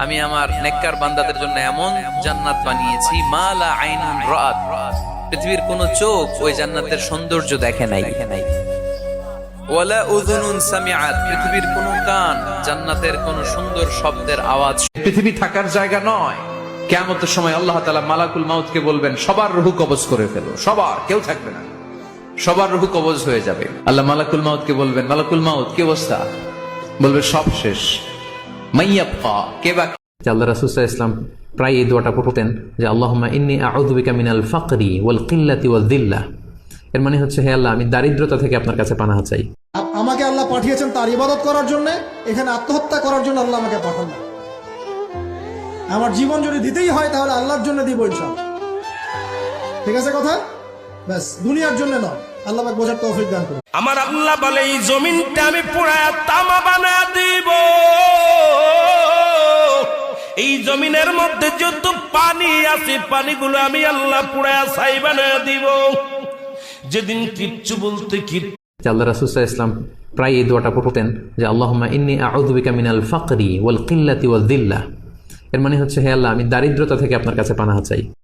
আমি আমার নেককার বান্দাদের জন্য এমন জান্নাত বানিয়েছি মা লা আইনুন রাআত, পৃথিবীর কোন চোখ ওই জান্নাতের সৌন্দর্য দেখে নাই। ওয়ালা উযুনুন সামিআত, পৃথিবীর কোন কান জান্নাতের কোন সুন্দর শব্দের আওয়াজ। পৃথিবী থাকার জায়গা নয়। কিয়ামতের সময় আল্লাহ তাআলা মালাকুল মাউতকে বলবেন, সবার রূহ কবজ করে ফেলো, সবার, কেউ থাকবে না, সবার রূহ কবজ হয়ে যাবে। আল্লাহ মালাকুল মাউতকে বলবেন, মালাকুল মাউত কি অবস্থা? বলবে সব শেষ। মাইয়াবকা, কে বাকি? আল্লাহ রাসূল সাল্লাল্লাহু আলাইহি ওয়াসাল্লাম প্রায় এই দোয়াটা পড়তেন যে আল্লাহুম্মা ইন্নী আউযু বিকা মিনাল ফাকরি ওয়াল কিল্লাতি ওয়াল যিল্লাহ। এর মানে হচ্ছে, হে আল্লাহ, আমি দারিদ্রতা থেকে আপনার কাছে পানাহ চাই। আমাকে আল্লাহ পাঠিয়েছেন তার ইবাদত করার জন্য, এখানে আত্মহত্যা করার জন্য আল্লাহ আমাকে পাঠান না। আমার জীবন যদি দিতেই হয় তাহলে আল্লাহর জন্য দিব ইনশাআল্লাহ। ঠিক আছে কথা? ব্যাস, দুনিয়ার জন্য নয়। আল্লাহ আমাকে বোঝার তৌফিক দান করুন। আমার আল্লাহ বলে, এই জমিনটা আমি পুরায়া তামা বানা দিব। এই জমিনের মধ্যে যত পানি আছে, পানিগুলো আমি আল্লাহ পুরায়া ছাই বানা দিব। যেদিন কিচ্ছু বলতে আল্লাহ রাসূল সাল্লাল্লাহু আলাইহি ওয়াসাল্লাম প্রায় এই দোয়াটা পড়তেন যে আল্লাহুম্মা ইন্নী আউযু বিকা মিনাল ফাকরি ওয়াল কিল্লাতি ওয়াল যিল্লাহ। এর মানে হচ্ছে, হে আল্লাহ, আমি দারিদ্রতা থেকে আপনার কাছে পানাহ চাই।